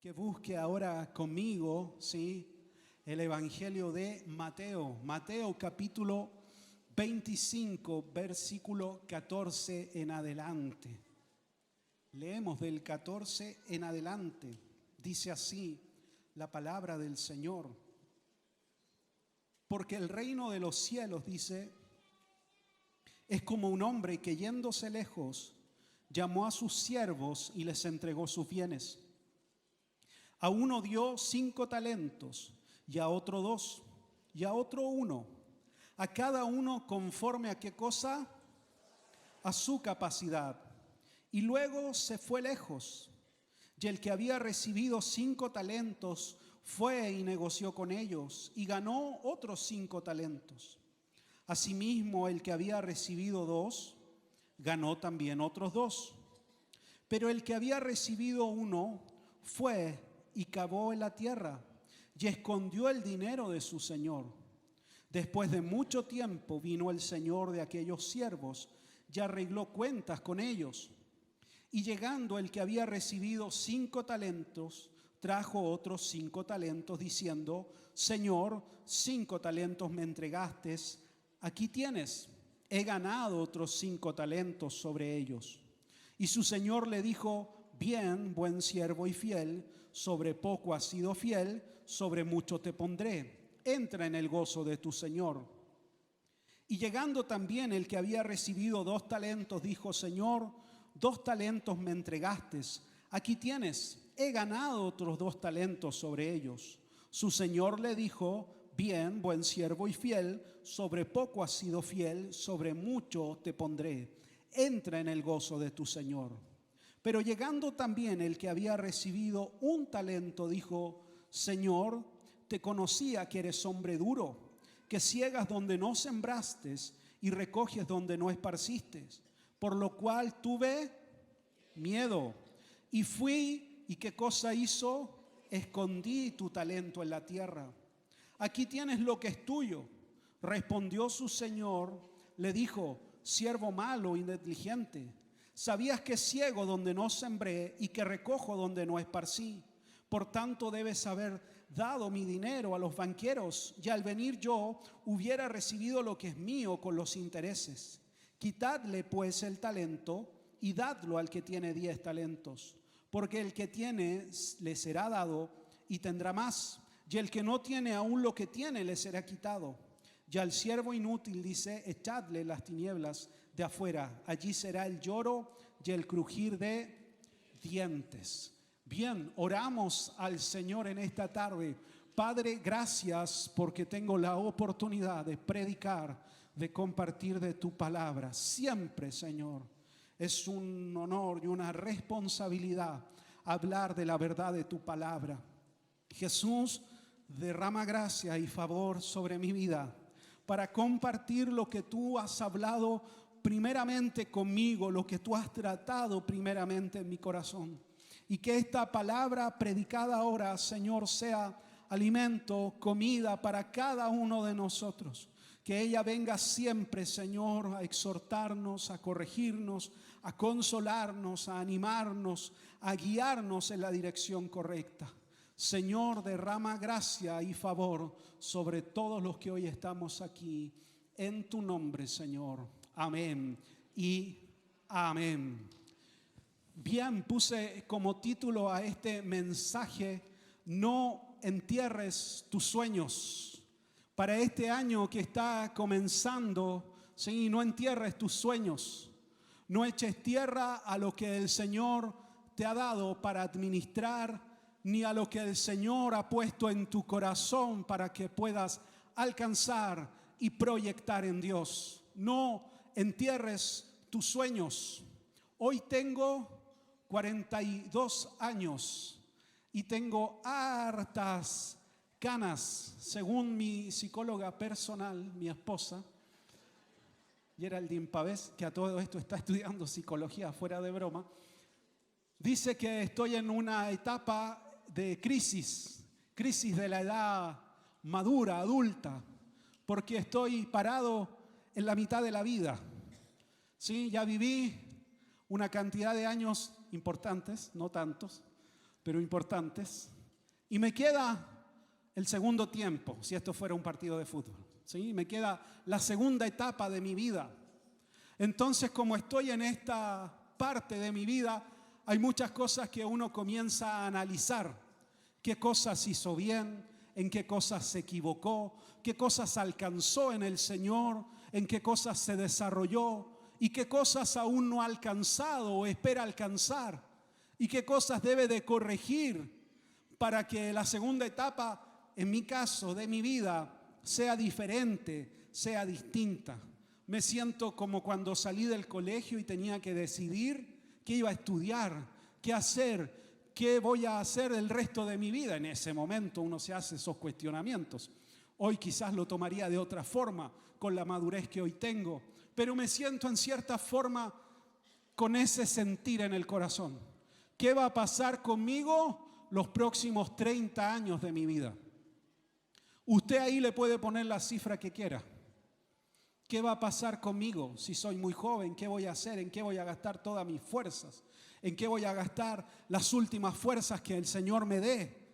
que busque ahora conmigo, ¿sí?, el Evangelio de Mateo. Mateo capítulo 25, versículo 14 en adelante. Leemos del 14 en adelante. Dice así la palabra del Señor. Porque el reino de los cielos, dice, es como un hombre que yéndose lejos, llamó a sus siervos y les entregó sus bienes. A uno dio 5 talentos, y a otro 2, y a otro 1. A cada uno conforme a qué cosa, a su capacidad. Y luego se fue lejos. Y el que había recibido 5 talentos fue y negoció con ellos, y ganó otros 5 talentos. Asimismo, el que había recibido 2, ganó también otros 2. Pero el que había recibido 1 fue y cavó en la tierra y escondió el dinero de su señor. Después de mucho tiempo vino el señor de aquellos siervos y arregló cuentas con ellos. Y llegando el que había recibido 5 talentos, trajo otros 5 talentos, diciendo: Señor, 5 talentos me entregaste, aquí tienes, he ganado otros 5 talentos sobre ellos. Y su señor le dijo: Bien, buen siervo y fiel, sobre poco has sido fiel, sobre mucho te pondré. Entra en el gozo de tu señor. Y llegando también el que había recibido 2 talentos, dijo: Señor, 2 talentos me entregaste, aquí tienes, he ganado otros 2 talentos sobre ellos. Su señor le dijo: Bien, buen siervo y fiel, sobre poco has sido fiel, sobre mucho te pondré. Entra en el gozo de tu señor. Pero llegando también el que había recibido 1 talento, dijo: Señor, te conocía que eres hombre duro, que ciegas donde no sembraste y recoges donde no esparciste. Por lo cual tuve miedo y fui, ¿y qué cosa hizo? Escondí tu talento en la tierra. Aquí tienes lo que es tuyo. Respondió su señor, le dijo: siervo malo y negligente, sabías que ciego donde no sembré y que recojo donde no esparcí. Por tanto debes haber dado mi dinero a los banqueros, y al venir yo hubiera recibido lo que es mío con los intereses. Quitadle pues el talento y dadlo al que tiene 10 talentos, porque el que tiene le será dado y tendrá más, y el que no tiene aún lo que tiene le será quitado. Y al siervo inútil dice: echadle las tinieblas de afuera, allí será el lloro y el crujir de dientes. Bien, oramos al Señor en esta tarde. Padre, gracias porque tengo la oportunidad de predicar, de compartir de tu palabra. Siempre, Señor, es un honor y una responsabilidad hablar de la verdad de tu palabra. Jesús, derrama gracia y favor sobre mi vida para compartir lo que tú has hablado primeramente conmigo, lo que tú has tratado primeramente en mi corazón. Y que esta palabra predicada ahora, Señor, sea alimento, comida para cada uno de nosotros. Que ella venga siempre, Señor, a exhortarnos, a corregirnos, a consolarnos, a animarnos, a guiarnos en la dirección correcta. Señor, derrama gracia y favor sobre todos los que hoy estamos aquí. En tu nombre, Señor. Amén y amén. Bien, puse como título a este mensaje: no entierres tus sueños. Para este año que está comenzando, sí, no entierres tus sueños. No eches tierra a lo que el Señor te ha dado para administrar, ni a lo que el Señor ha puesto en tu corazón para que puedas alcanzar y proyectar en Dios. No entierres tus sueños. Hoy tengo 42 años y tengo hartas canas, según mi psicóloga personal, mi esposa, Geraldine Pavés, que a todo esto está estudiando psicología fuera de broma. Dice que estoy en una etapa de crisis de la edad madura, adulta, porque estoy parado en la mitad de la vida. Sí, ya viví una cantidad de años importantes, no tantos, pero importantes. Y me queda el segundo tiempo, si esto fuera un partido de fútbol, ¿sí? Me queda la segunda etapa de mi vida. Entonces, como estoy en esta parte de mi vida, hay muchas cosas que uno comienza a analizar. ¿Qué cosas hizo bien? ¿En qué cosas se equivocó? ¿Qué cosas alcanzó en el Señor? ¿En qué cosas se desarrolló? ¿Y qué cosas aún no ha alcanzado o espera alcanzar? ¿Y qué cosas debe de corregir para que la segunda etapa, en mi caso, de mi vida, sea diferente, sea distinta? Me siento como cuando salí del colegio y tenía que decidir qué iba a estudiar, qué hacer, qué voy a hacer el resto de mi vida. En ese momento uno se hace esos cuestionamientos. Hoy quizás lo tomaría de otra forma, con la madurez que hoy tengo, pero me siento en cierta forma con ese sentir en el corazón. ¿Qué va a pasar conmigo los próximos 30 años de mi vida? Usted ahí le puede poner la cifra que quiera. ¿Qué va a pasar conmigo si soy muy joven? ¿Qué voy a hacer? ¿En qué voy a gastar todas mis fuerzas? ¿En qué voy a gastar las últimas fuerzas que el Señor me dé?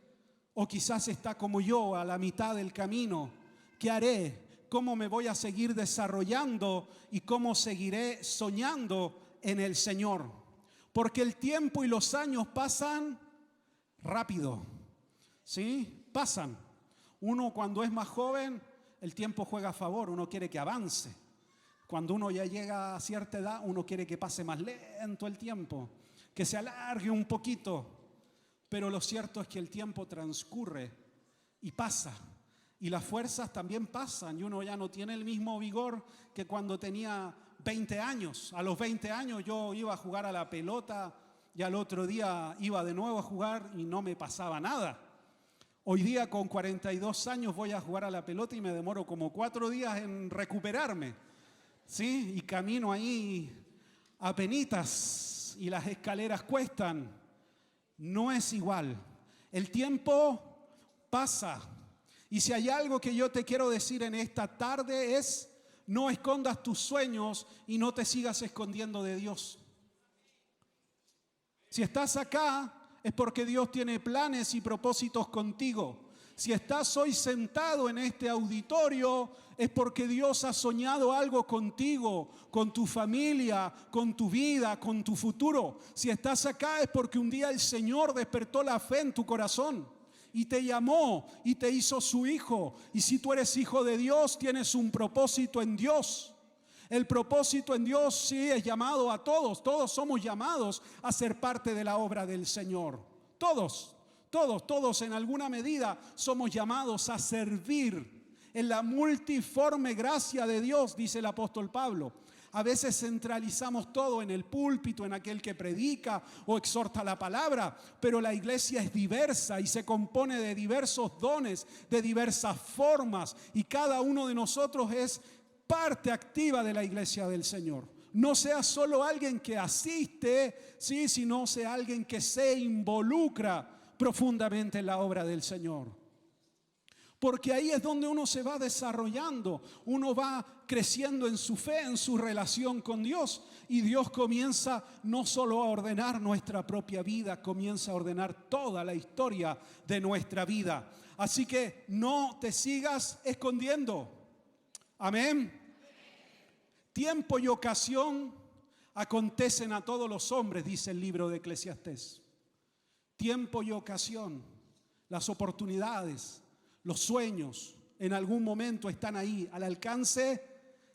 O quizás está como yo a la mitad del camino. ¿Qué haré? ¿Cómo me voy a seguir desarrollando? ¿Y cómo seguiré soñando en el Señor? Porque el tiempo y los años pasan rápido, ¿sí? Pasan. Uno cuando es más joven, el tiempo juega a favor, uno quiere que avance. Cuando uno ya llega a cierta edad, uno quiere que pase más lento el tiempo, que se alargue un poquito. Pero lo cierto es que el tiempo transcurre y pasa. Y las fuerzas también pasan y uno ya no tiene el mismo vigor que cuando tenía 20 años. A los 20 años yo iba a jugar a la pelota y al otro día iba de nuevo a jugar y no me pasaba nada. Hoy día con 42 años voy a jugar a la pelota y me demoro como 4 días en recuperarme, ¿sí? Y camino ahí apenitas y las escaleras cuestan. No es igual. El tiempo pasa. Y si hay algo que yo te quiero decir en esta tarde es: no escondas tus sueños y no te sigas escondiendo de Dios. Si estás acá es porque Dios tiene planes y propósitos contigo. Si estás hoy sentado en este auditorio es porque Dios ha soñado algo contigo, con tu familia, con tu vida, con tu futuro. Si estás acá es porque un día el Señor despertó la fe en tu corazón y te llamó y te hizo su hijo. Y si tú eres hijo de Dios, tienes un propósito en Dios. El propósito en Dios sí es llamado a todos. Todos somos llamados a ser parte de la obra del Señor. Todos en alguna medida somos llamados a servir en la multiforme gracia de Dios, dice el apóstol Pablo. A veces centralizamos todo en el púlpito, en aquel que predica o exhorta la palabra, pero la iglesia es diversa y se compone de diversos dones, de diversas formas, y cada uno de nosotros es parte activa de la iglesia del Señor. No sea solo alguien que asiste, ¿sí?, sino sea alguien que se involucra profundamente en la obra del Señor. Porque ahí es donde uno se va desarrollando, uno va creciendo en su fe, en su relación con Dios, y Dios comienza no solo a ordenar nuestra propia vida, comienza a ordenar toda la historia de nuestra vida. Así que no te sigas escondiendo. Amén. Tiempo y ocasión acontecen a todos los hombres, dice el libro de Eclesiastés. Tiempo y ocasión, las oportunidades, los sueños, en algún momento están ahí, al alcance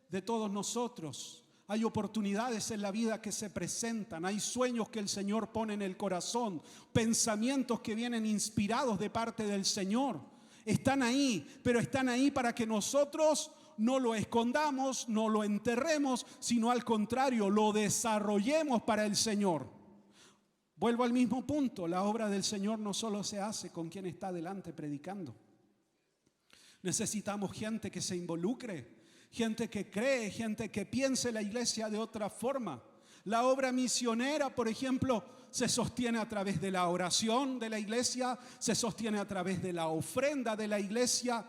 de todos nosotros. Hay oportunidades en la vida que se presentan, hay sueños que el Señor pone en el corazón, pensamientos que vienen inspirados de parte del Señor. Están ahí, pero están ahí para que nosotros no lo escondamos, no lo enterremos, sino al contrario, lo desarrollemos para el Señor. Vuelvo al mismo punto, la obra del Señor no solo se hace con quien está delante predicando. Necesitamos gente que se involucre, gente que cree, gente que piense la iglesia de otra forma. La obra misionera, por ejemplo, se sostiene a través de la oración de la iglesia, se sostiene a través de la ofrenda de la iglesia,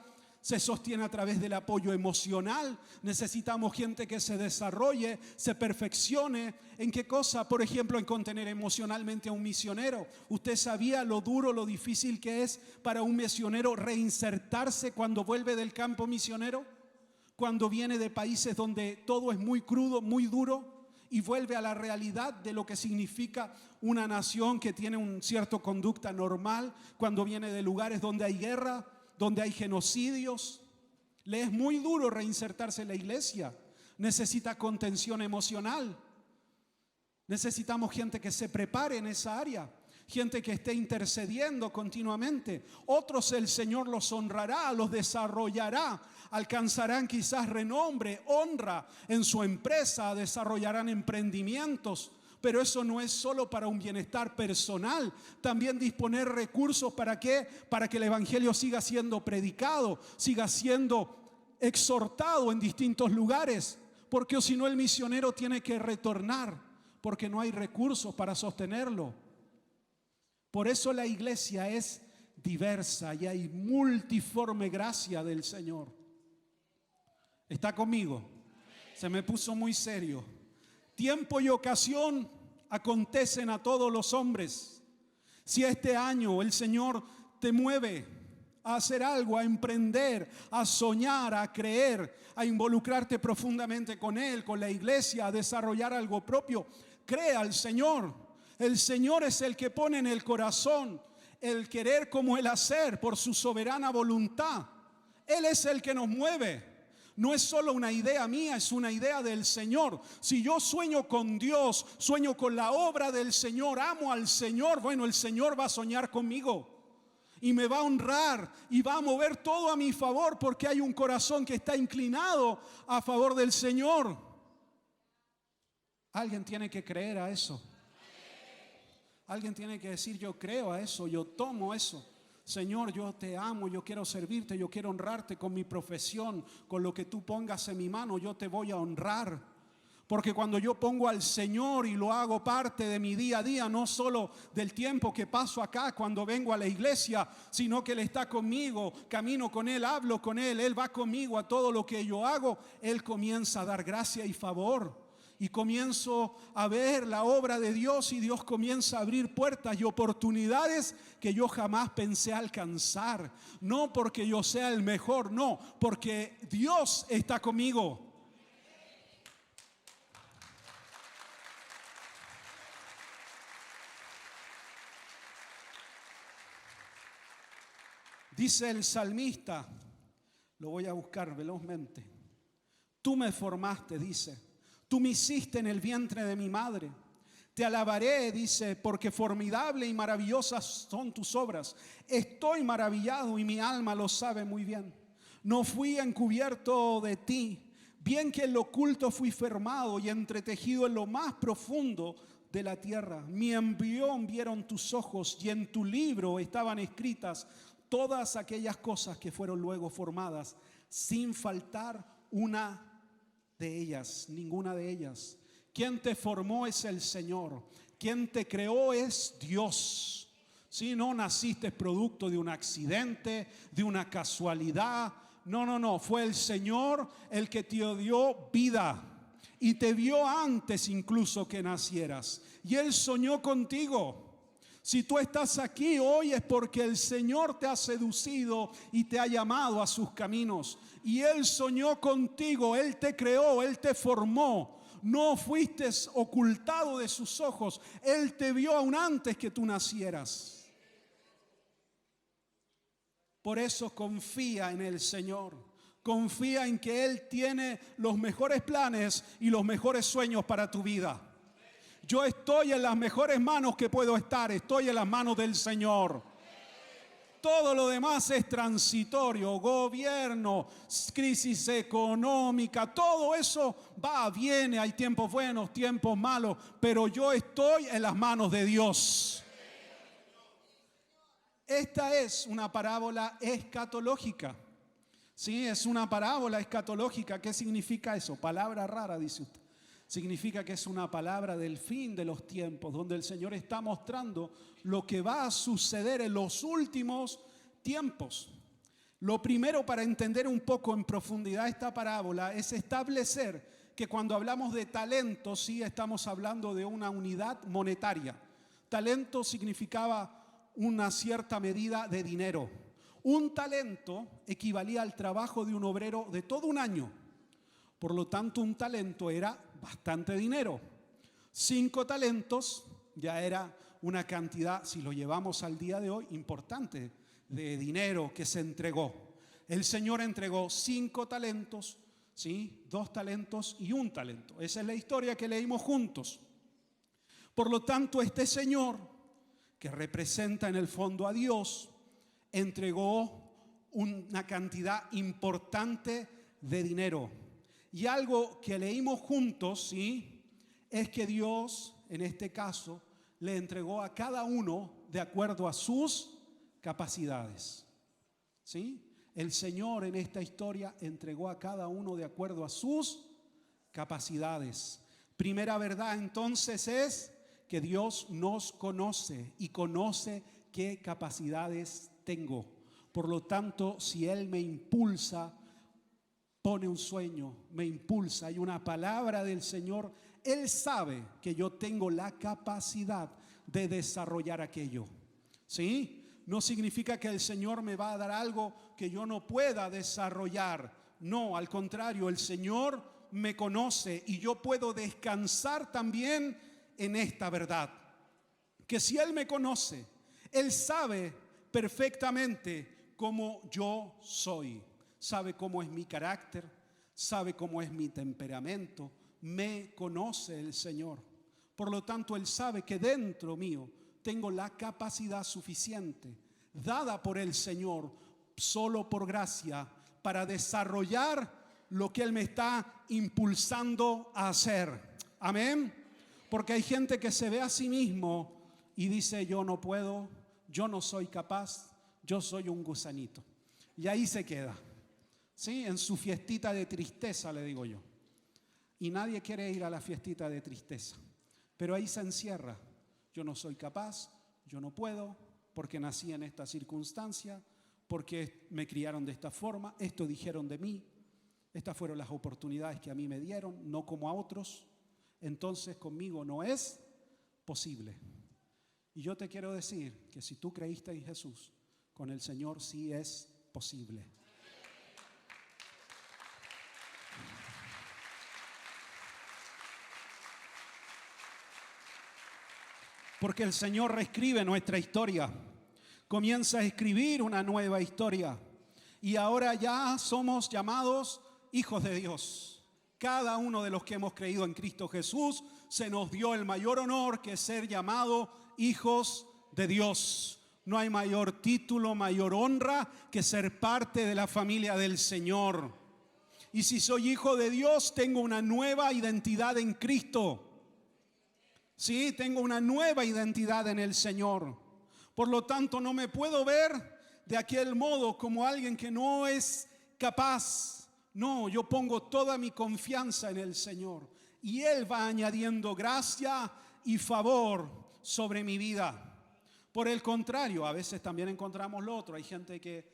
se sostiene a través del apoyo emocional. Necesitamos gente que se desarrolle, se perfeccione. ¿En qué cosa? Por ejemplo, en contener emocionalmente a un misionero. ¿Usted sabía lo duro, lo difícil que es para un misionero reinsertarse cuando vuelve del campo misionero? Cuando viene de países donde todo es muy crudo, muy duro, y vuelve a la realidad de lo que significa una nación que tiene una cierta conducta normal, cuando viene de lugares donde hay guerra, donde hay genocidios. Le es muy duro reinsertarse en la iglesia. Necesita contención emocional. Necesitamos gente que se prepare en esa área, gente que esté intercediendo continuamente. Otros el Señor los honrará, los desarrollará, alcanzarán quizás renombre, honra en su empresa, desarrollarán emprendimientos. Pero eso no es solo para un bienestar personal, también disponer recursos ¿para qué? Para que el evangelio siga siendo predicado, siga siendo exhortado en distintos lugares, porque si no el misionero tiene que retornar, porque no hay recursos para sostenerlo. Por eso la iglesia es diversa y hay multiforme gracia del Señor. ¿Está conmigo? Se me puso muy serio. Tiempo y ocasión acontecen a todos los hombres. Si este año el Señor te mueve a hacer algo, a emprender, a soñar, a creer, a involucrarte profundamente con Él, con la iglesia, a desarrollar algo propio, crea al Señor. El Señor es el que pone en el corazón el querer como el hacer por su soberana voluntad. Él es el que nos mueve. No es solo una idea mía, es una idea del Señor. Si yo sueño con Dios, sueño con la obra del Señor, amo al Señor, bueno, el Señor va a soñar conmigo y me va a honrar y va a mover todo a mi favor, porque hay un corazón que está inclinado a favor del Señor. Alguien tiene que creer a eso. Alguien tiene que decir: yo creo a eso, yo tomo eso. Señor, yo te amo, yo quiero servirte, yo quiero honrarte con mi profesión, con lo que tú pongas en mi mano, yo te voy a honrar. Porque cuando yo pongo al Señor y lo hago parte de mi día a día, no solo del tiempo que paso acá cuando vengo a la iglesia, sino que Él está conmigo, camino con Él, hablo con Él, Él va conmigo a todo lo que yo hago, Él comienza a dar gracia y favor. Y comienzo a ver la obra de Dios y Dios comienza a abrir puertas y oportunidades que yo jamás pensé alcanzar. No porque yo sea el mejor, no, porque Dios está conmigo. Dice el salmista, lo voy a buscar velozmente. Tú me formaste, dice. Tú me hiciste en el vientre de mi madre. Te alabaré, dice, porque formidable y maravillosas son tus obras. Estoy maravillado y mi alma lo sabe muy bien. No fui encubierto de ti, bien que en lo oculto fui formado y entretejido en lo más profundo de la tierra. Mi embrión vieron tus ojos y en tu libro estaban escritas todas aquellas cosas que fueron luego formadas, sin faltar una de ellas, ninguna de ellas. Quien te formó es el Señor. Quien te creó es Dios. Si no naciste producto de un accidente, de una casualidad. No. Fue el Señor el que te dio vida y te vio antes incluso que nacieras. Y Él soñó contigo. Si tú estás aquí hoy es porque el Señor te ha seducido y te ha llamado a sus caminos. Y Él soñó contigo, Él te creó, Él te formó. No fuiste ocultado de sus ojos. Él te vio aún antes que tú nacieras. Por eso confía en el Señor. Confía en que Él tiene los mejores planes y los mejores sueños para tu vida. Yo estoy en las mejores manos que puedo estar. Estoy en las manos del Señor. Todo lo demás es transitorio. Gobierno, crisis económica, todo eso va, viene. Hay tiempos buenos, tiempos malos. Pero yo estoy en las manos de Dios. Esta es una parábola escatológica. Sí, es una parábola escatológica. ¿Qué significa eso? Palabra rara, dice usted. Significa que es una palabra del fin de los tiempos, donde el Señor está mostrando lo que va a suceder en los últimos tiempos. Lo primero para entender un poco en profundidad esta parábola es establecer que cuando hablamos de talento, sí estamos hablando de una unidad monetaria. Talento significaba una cierta medida de dinero. Un talento equivalía al trabajo de un obrero de todo un año. Por lo tanto, un talento era bastante dinero. 5 talentos ya era una cantidad, si lo llevamos al día de hoy, importante de dinero que se entregó. El Señor entregó 5 talentos, ¿sí? 2 talentos y 1 talento. Esa es la historia que leímos juntos. Por lo tanto, este Señor, que representa en el fondo a Dios, entregó una cantidad importante de dinero. Y algo que leímos juntos, ¿sí?, es que Dios, en este caso, le entregó a cada uno de acuerdo a sus capacidades. ¿Sí? El Señor en esta historia entregó a cada uno de acuerdo a sus capacidades. Primera verdad entonces es que Dios nos conoce y conoce qué capacidades tengo. Por lo tanto, si Él me impulsa, pone un sueño, me impulsa, hay una palabra del Señor, Él sabe que yo tengo la capacidad de desarrollar aquello. ¿Sí? No significa que el Señor me va a dar algo que yo no pueda desarrollar. No, al contrario, el Señor me conoce y yo puedo descansar también en esta verdad. Que si Él me conoce, Él sabe perfectamente cómo yo soy. Sabe cómo es mi carácter, sabe cómo es mi temperamento. Me conoce el Señor. Por lo tanto, Él sabe que dentro mío tengo la capacidad suficiente, dada por el Señor, solo por gracia, para desarrollar lo que Él me está impulsando a hacer. Amén. Porque hay gente que se ve a sí mismo y dice: yo no puedo, yo no soy capaz, yo soy un gusanito. Y ahí se queda, ¿sí? En su fiestita de tristeza, le digo yo. Y nadie quiere ir a la fiestita de tristeza, pero ahí se encierra. Yo no soy capaz, yo no puedo, porque nací en esta circunstancia, porque me criaron de esta forma, esto dijeron de mí, estas fueron las oportunidades que a mí me dieron, no como a otros. Entonces conmigo no es posible. Y yo te quiero decir que si tú creíste en Jesús, con el Señor sí es posible. Porque el Señor reescribe nuestra historia, comienza a escribir una nueva historia y ahora ya somos llamados hijos de Dios. Cada uno de los que hemos creído en Cristo Jesús se nos dio el mayor honor que ser llamado hijos de Dios. No hay mayor título, mayor honra que ser parte de la familia del Señor. Y si soy hijo de Dios, tengo una nueva identidad en Cristo. Sí, tengo una nueva identidad en el Señor. Por lo tanto, no me puedo ver de aquel modo como alguien que no es capaz. No, yo pongo toda mi confianza en el Señor. Y Él va añadiendo gracia y favor sobre mi vida. Por el contrario, a veces también encontramos lo otro. Hay gente que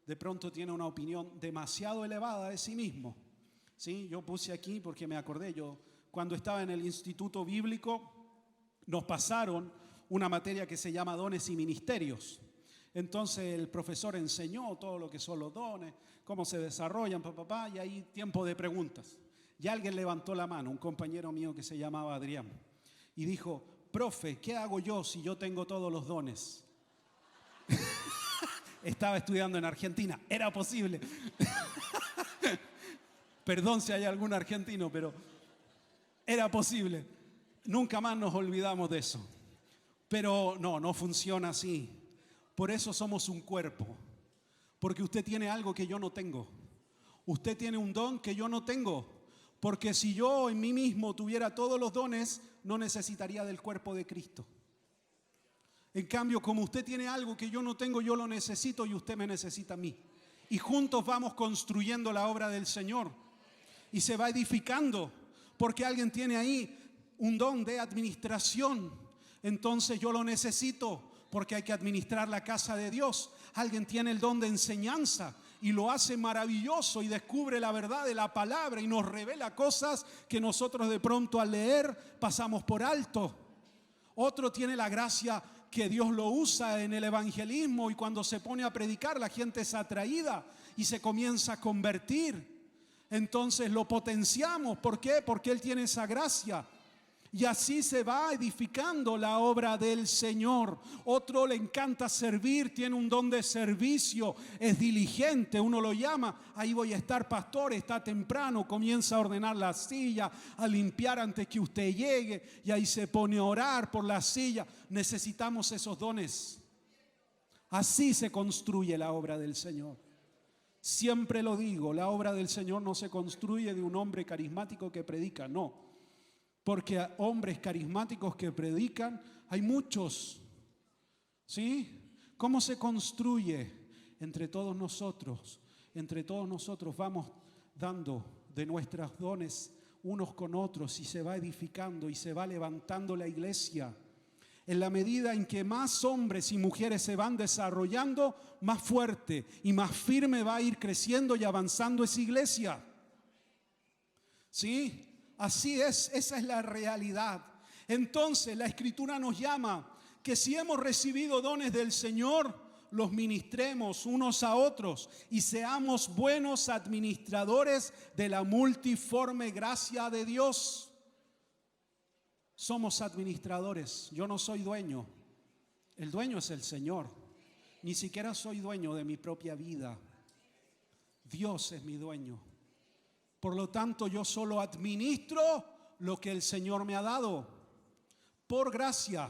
de pronto tiene una opinión demasiado elevada de sí mismo. Sí, yo puse aquí porque me acordé. Yo cuando estaba en el instituto bíblico nos pasaron una materia que se llama dones y ministerios. Entonces el profesor enseñó todo lo que son los dones, cómo se desarrollan, y hay tiempo de preguntas. Y alguien levantó la mano, un compañero mío que se llamaba Adrián, y dijo: profe, ¿qué hago yo si yo tengo todos los dones? Estaba estudiando en Argentina, era posible. Perdón si hay algún argentino, pero era posible. Nunca más nos olvidamos de eso. Pero no funciona así. Por eso somos un cuerpo. Porque usted tiene algo que yo no tengo. Usted tiene un don que yo no tengo. Porque si yo en mí mismo tuviera todos los dones, no necesitaría del cuerpo de Cristo. En cambio, como usted tiene algo que yo no tengo, yo lo necesito y usted me necesita a mí. Y juntos vamos construyendo la obra del Señor. Y se va edificando. Porque alguien tiene ahí un don de administración. Entonces yo lo necesito porque hay que administrar la casa de Dios. Alguien tiene el don de enseñanza y lo hace maravilloso y descubre la verdad de la palabra y nos revela cosas que nosotros de pronto al leer pasamos por alto. Otro tiene la gracia que Dios lo usa en el evangelismo y cuando se pone a predicar la gente es atraída y se comienza a convertir. Entonces lo potenciamos. ¿Por qué? Porque Él tiene esa gracia. Y así se va edificando la obra del Señor. Otro le encanta servir, tiene un don de servicio, es diligente, uno lo llama, ahí voy a estar pastor, está temprano, comienza a ordenar la silla, a limpiar antes que usted llegue y ahí se pone a orar por la silla. Necesitamos esos dones. Así se construye la obra del Señor. Siempre lo digo, la obra del Señor no se construye de un hombre carismático que predica, no. Porque hombres carismáticos que predican, hay muchos. ¿Sí? ¿Cómo se construye? Entre todos nosotros vamos dando de nuestros dones unos con otros y se va edificando y se va levantando la iglesia. En la medida en que más hombres y mujeres se van desarrollando, más fuerte y más firme va a ir creciendo y avanzando esa iglesia. ¿Sí? Así es, esa es la realidad. Entonces la Escritura nos llama que si hemos recibido dones del Señor, los ministremos unos a otros y seamos buenos administradores de la multiforme gracia de Dios. Somos administradores, yo no soy dueño, el dueño es el Señor. Ni siquiera soy dueño de mi propia vida, Dios es mi dueño. Por lo tanto, yo solo administro lo que el Señor me ha dado, por gracia.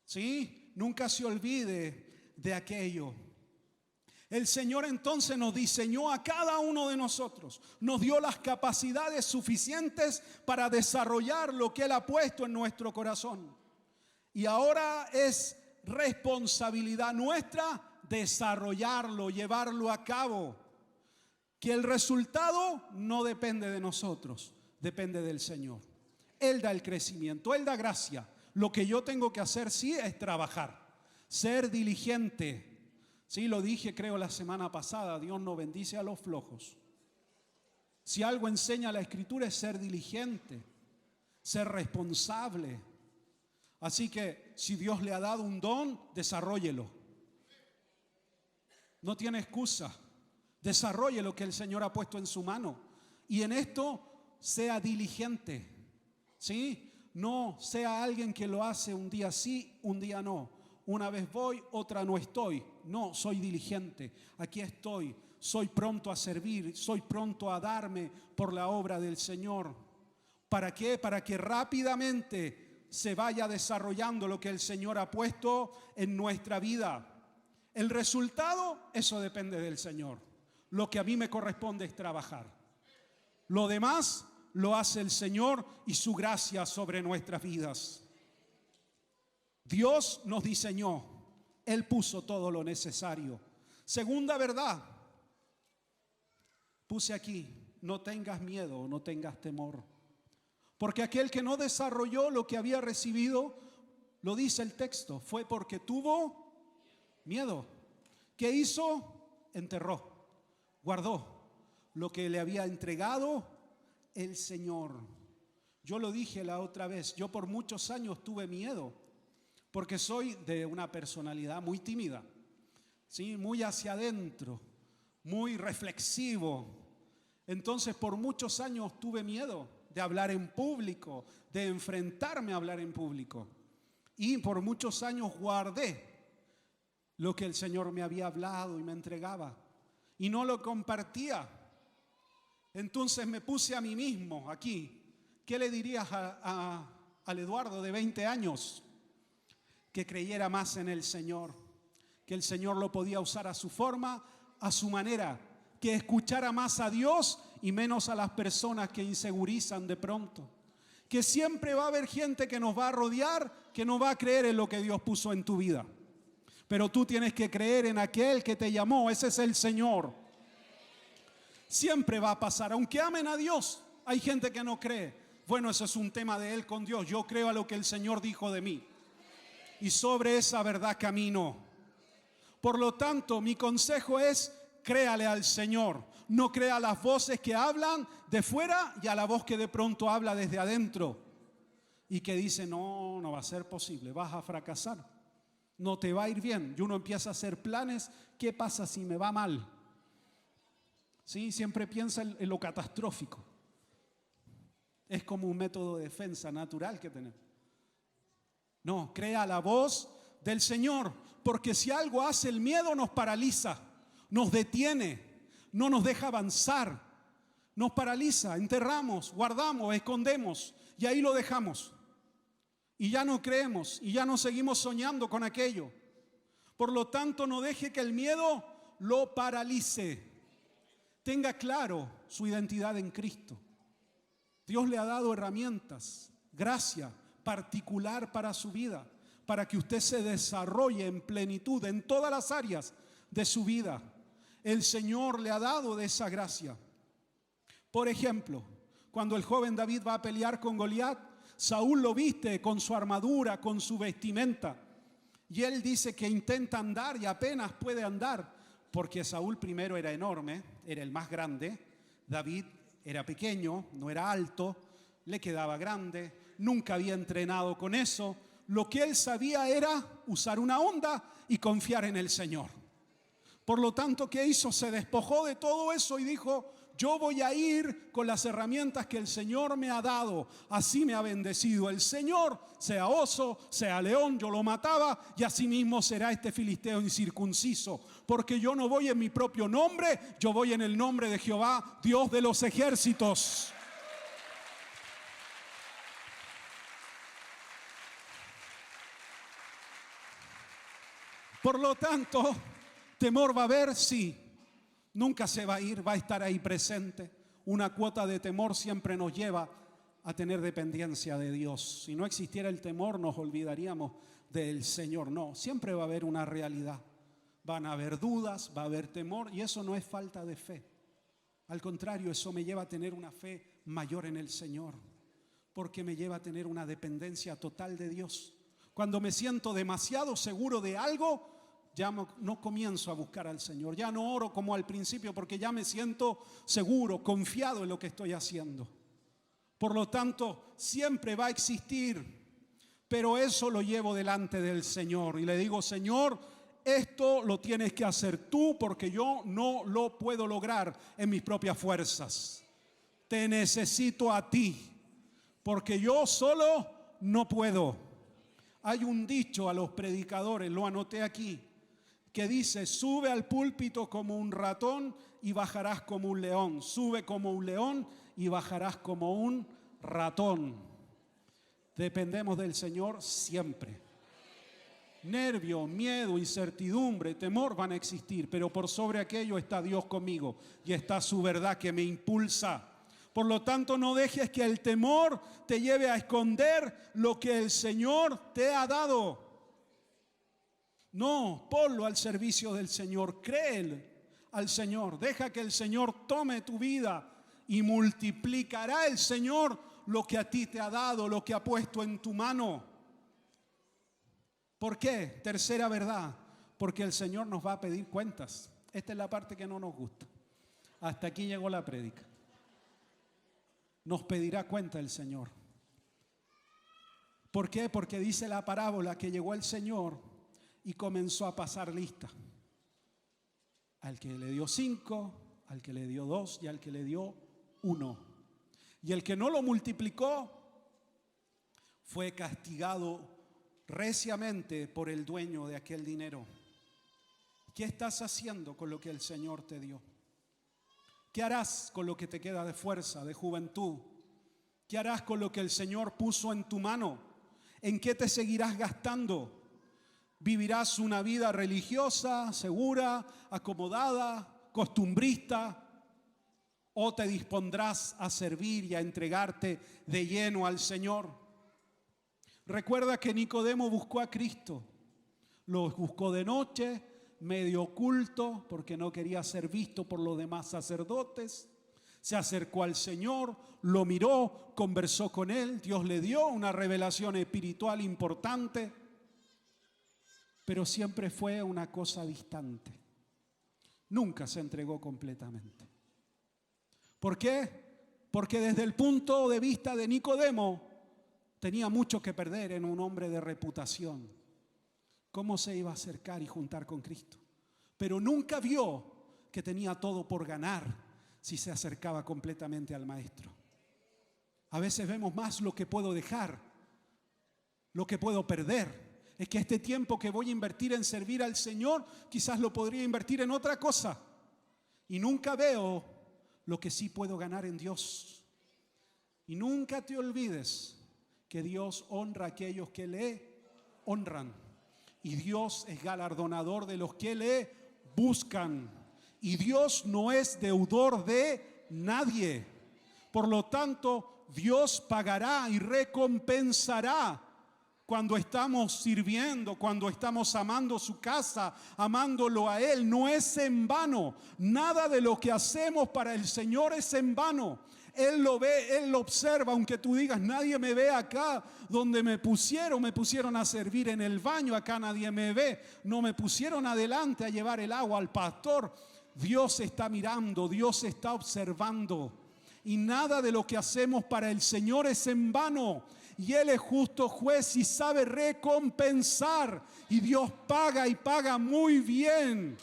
¿Sí? Nunca se olvide de aquello. El Señor entonces nos diseñó a cada uno de nosotros, nos dio las capacidades suficientes para desarrollar lo que Él ha puesto en nuestro corazón. Y ahora es responsabilidad nuestra desarrollarlo, llevarlo a cabo. Que el resultado no depende de nosotros, depende del Señor. Él da el crecimiento, Él da gracia. Lo que yo tengo que hacer sí es trabajar, ser diligente. Sí, lo dije creo la semana pasada, Dios no bendice a los flojos. Si algo enseña la Escritura es ser diligente, ser responsable. Así que si Dios le ha dado un don, desarróllelo. No tiene excusa. Desarrolle lo que el Señor ha puesto en su mano. Y en esto sea diligente. ¿Sí? No sea alguien que lo hace un día sí, un día no. Una vez voy, otra no estoy. No, soy diligente. Aquí estoy. Soy pronto a servir. Soy pronto a darme por la obra del Señor. ¿Para qué? Para que rápidamente se vaya desarrollando lo que el Señor ha puesto en nuestra vida. El resultado, eso depende del Señor. Lo que a mí me corresponde es trabajar. Lo demás lo hace el Señor y su gracia sobre nuestras vidas. Dios nos diseñó. Él puso todo lo necesario. Segunda verdad. Puse aquí, no tengas miedo, no tengas temor. Porque aquel que no desarrolló lo que había recibido, lo dice el texto, fue porque tuvo miedo. ¿Qué hizo? Enterró. Guardó lo que le había entregado el Señor. Yo lo dije la otra vez, yo por muchos años tuve miedo, porque soy de una personalidad muy tímida, ¿sí? Muy hacia adentro, muy reflexivo. Entonces por muchos años tuve miedo de hablar en público, de enfrentarme a hablar en público. Y por muchos años guardé lo que el Señor me había hablado y me entregaba. Y no lo compartía. Entonces me puse a mí mismo aquí. ¿Qué le dirías al Eduardo de 20 años? Que creyera más en el Señor. Que el Señor lo podía usar a su forma, a su manera. Que escuchara más a Dios y menos a las personas que insegurizan de pronto. Que siempre va a haber gente que nos va a rodear, que no va a creer en lo que Dios puso en tu vida. Pero tú tienes que creer en aquel que te llamó, ese es el Señor. Siempre va a pasar, aunque amen a Dios, hay gente que no cree. Bueno, eso es un tema de él con Dios. Yo creo a lo que el Señor dijo de mí. Y sobre esa verdad camino. Por lo tanto, mi consejo es créale al Señor. No crea a las voces que hablan de fuera y a la voz que de pronto habla desde adentro y que dice, no, no va a ser posible, vas a fracasar, no te va a ir bien. Y uno empieza a hacer planes, ¿qué pasa si me va mal? ¿Sí? Siempre piensa en lo catastrófico. Es como un método de defensa natural que tenemos. No, crea la voz del Señor, porque si algo hace el miedo nos paraliza, nos detiene, no nos deja avanzar, nos paraliza, enterramos, guardamos, escondemos y ahí lo dejamos. Y ya no creemos y ya no seguimos soñando con aquello. Por lo tanto, no deje que el miedo lo paralice. Tenga claro su identidad en Cristo. Dios le ha dado herramientas, gracia particular para su vida, para que usted se desarrolle en plenitud en todas las áreas de su vida. El Señor le ha dado de esa gracia. Por ejemplo, cuando el joven David va a pelear con Goliat, Saúl lo viste con su armadura, con su vestimenta. Y él dice que intenta andar y apenas puede andar, porque Saúl primero era enorme, era el más grande. David era pequeño, no era alto, le quedaba grande, nunca había entrenado con eso. Lo que él sabía era usar una honda y confiar en el Señor. Por lo tanto, ¿qué hizo? Se despojó de todo eso y dijo, yo voy a ir con las herramientas que el Señor me ha dado. Así me ha bendecido el Señor, sea oso, sea león, yo lo mataba y así mismo será este filisteo incircunciso. Porque yo no voy en mi propio nombre, yo voy en el nombre de Jehová, Dios de los ejércitos. Por lo tanto, temor va a haber, sí. Nunca se va a ir, va a estar ahí presente. Una cuota de temor siempre nos lleva a tener dependencia de Dios. Si no existiera el temor, nos olvidaríamos del Señor. No, siempre va a haber una realidad. Van a haber dudas, va a haber temor, y eso no es falta de fe. Al contrario, eso me lleva a tener una fe mayor en el Señor, porque me lleva a tener una dependencia total de Dios. Cuando me siento demasiado seguro de algo, ya no comienzo a buscar al Señor, ya no oro como al principio, porque ya me siento seguro, confiado en lo que estoy haciendo. Por lo tanto, siempre va a existir, pero eso lo llevo delante del Señor y le digo, Señor, esto lo tienes que hacer tú, porque yo no lo puedo lograr en mis propias fuerzas. Te necesito a ti, porque yo solo no puedo. Hay un dicho a los predicadores, lo anoté aquí, que dice, sube al púlpito como un ratón y bajarás como un león. Sube como un león y bajarás como un ratón. Dependemos del Señor siempre. Nervio, miedo, incertidumbre, temor van a existir, pero por sobre aquello está Dios conmigo y está su verdad que me impulsa. Por lo tanto, no dejes que el temor te lleve a esconder lo que el Señor te ha dado. No, ponlo al servicio del Señor, créele al Señor, deja que el Señor tome tu vida y multiplicará el Señor lo que a ti te ha dado, lo que ha puesto en tu mano. ¿Por qué? Tercera verdad, porque el Señor nos va a pedir cuentas. Esta es la parte que no nos gusta. Hasta aquí llegó la prédica. Nos pedirá cuenta el Señor. ¿Por qué? Porque dice la parábola que llegó el Señor y comenzó a pasar lista. Al que le dio 5, al que le dio 2 y al que le dio 1. Y el que no lo multiplicó fue castigado reciamente por el dueño de aquel dinero. ¿Qué estás haciendo con lo que el Señor te dio? ¿Qué harás con lo que te queda de fuerza, de juventud? ¿Qué harás con lo que el Señor puso en tu mano? ¿En qué te seguirás gastando? ¿Vivirás una vida religiosa, segura, acomodada, costumbrista? ¿O te dispondrás a servir y a entregarte de lleno al Señor? Recuerda que Nicodemo buscó a Cristo. Lo buscó de noche, medio oculto, porque no quería ser visto por los demás sacerdotes. Se acercó al Señor, lo miró, conversó con él. Dios le dio una revelación espiritual importante, pero siempre fue una cosa distante. nunca se entregó completamente. ¿Por qué? Porque desde el punto de vista de Nicodemo tenía mucho que perder en un hombre de reputación. ¿Cómo se iba a acercar y juntar con Cristo? Pero nunca vio que tenía todo por ganar si se acercaba completamente al Maestro. A veces vemos más lo que puedo dejar, lo que puedo perder. Es que este tiempo que voy a invertir en servir al Señor, quizás lo podría invertir en otra cosa. Y nunca veo lo que sí puedo ganar en Dios. Y nunca te olvides que Dios honra a aquellos que le honran. Y Dios es galardonador de los que le buscan. Y Dios no es deudor de nadie. Por lo tanto, Dios pagará y recompensará cuando estamos sirviendo, cuando estamos amando su casa, amándolo a Él. No es en vano. Nada de lo que hacemos para el Señor es en vano. Él lo ve, Él lo observa, aunque tú digas, nadie me ve acá donde me pusieron a servir en el baño, acá nadie me ve, no me pusieron adelante a llevar el agua al pastor. Dios está mirando, Dios está observando. Y nada de lo que hacemos para el Señor es en vano. Y Él es justo juez y sabe recompensar. Y Dios paga y paga muy bien.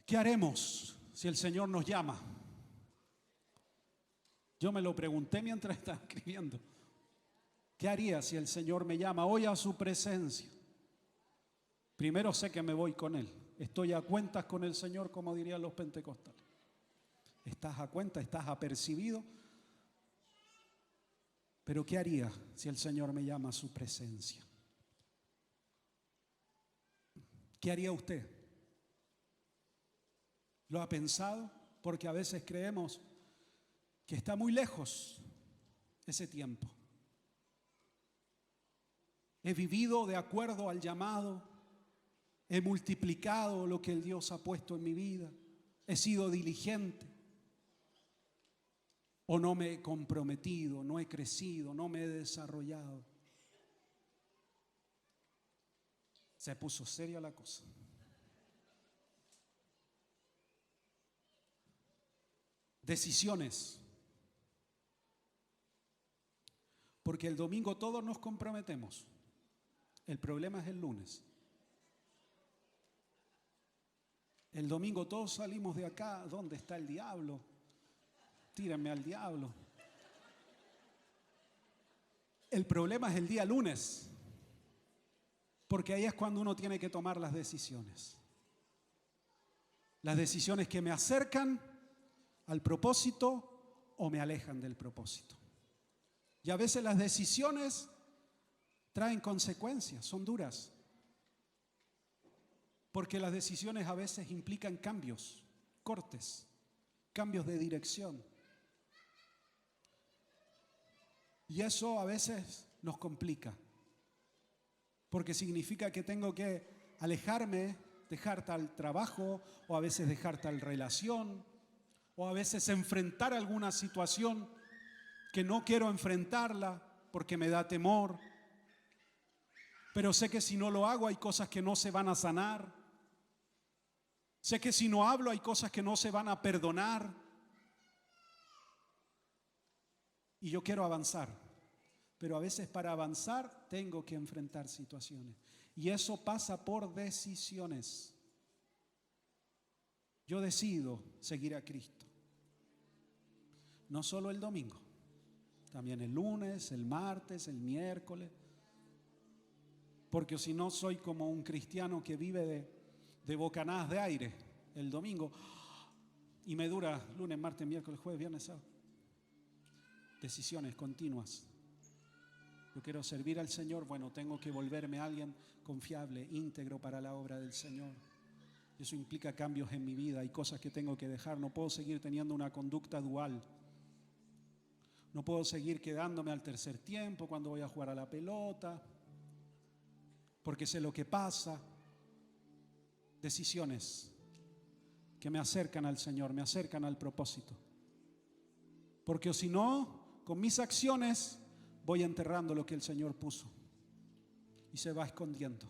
¿Qué haremos si el Señor nos llama? Yo me lo pregunté mientras estaba escribiendo. ¿Qué haría si el Señor me llama hoy a su presencia? Primero sé que me voy con Él. Estoy a cuentas con el Señor, como dirían los pentecostales. ¿Estás a cuenta? ¿Estás apercibido? Pero ¿qué haría si el Señor me llama a su presencia? ¿Qué haría usted? ¿Lo ha pensado? Porque a veces creemos que está muy lejos ese tiempo. He vivido de acuerdo al llamado, he multiplicado lo que el Dios ha puesto en mi vida, he sido diligente, o no me he comprometido, no he crecido, no me he desarrollado. Se puso seria la cosa. Decisiones. Porque el domingo todos nos comprometemos. El problema es el lunes. El domingo todos salimos de acá. ¿Dónde está el diablo? Tírenme al diablo. El problema es el día lunes. Porque ahí es cuando uno tiene que tomar las decisiones. Las decisiones que me acercan al propósito o me alejan del propósito. Y a veces las decisiones traen consecuencias, son duras. Porque las decisiones a veces implican cambios, cortes, cambios de dirección. Y eso a veces nos complica. Porque significa que tengo que alejarme, dejar tal trabajo, o a veces dejar tal relación, o a veces enfrentar alguna situación que no quiero enfrentarla porque me da temor. Pero sé que si no lo hago hay cosas que no se van a sanar. Sé que si no hablo hay cosas que no se van a perdonar. Y yo quiero avanzar. Pero a veces para avanzar tengo que enfrentar situaciones. Y eso pasa por decisiones. Yo decido seguir a Cristo. No solo el domingo, también el lunes, el martes, el miércoles. Porque si no soy como un cristiano que vive de bocanadas de aire el domingo y me dura lunes, martes, miércoles, jueves, viernes, sábado. Decisiones continuas. Yo quiero servir al Señor, bueno, tengo que volverme alguien confiable, íntegro para la obra del Señor. Eso implica cambios en mi vida, hay cosas que tengo que dejar, no puedo seguir teniendo una conducta dual. No puedo seguir quedándome al tercer tiempo cuando voy a jugar a la pelota, porque sé lo que pasa. Decisiones que me acercan al Señor, me acercan al propósito. Porque si no, con mis acciones voy enterrando lo que el Señor puso y se va escondiendo.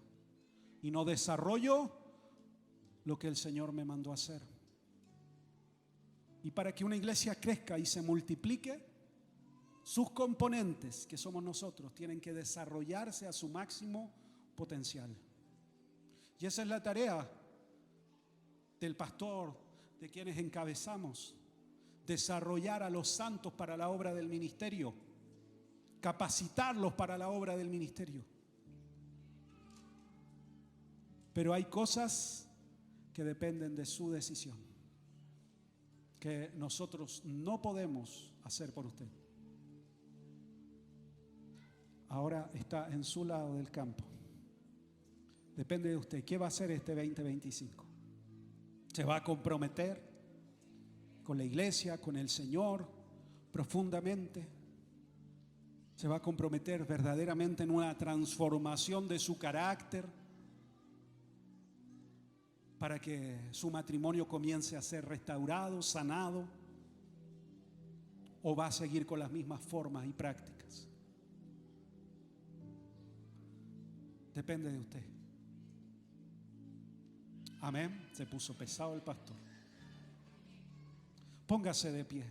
Y no desarrollo lo que el Señor me mandó a hacer. Y para que una iglesia crezca y se multiplique, sus componentes, que somos nosotros, tienen que desarrollarse a su máximo potencial. Y esa es la tarea del pastor, de quienes encabezamos: desarrollar a los santos para la obra del ministerio, capacitarlos para la obra del ministerio. Pero hay cosas que dependen de su decisión, que nosotros no podemos hacer por usted. Ahora está en su lado del campo. Depende de usted. ¿Qué va a hacer este 2025? ¿Se va a comprometer con la iglesia, con el Señor profundamente? ¿Se va a comprometer verdaderamente en una transformación de su carácter para que su matrimonio comience a ser restaurado, sanado? ¿O va a seguir con las mismas formas y prácticas? Depende de usted. Amén. Se puso pesado el pastor. Póngase de pie.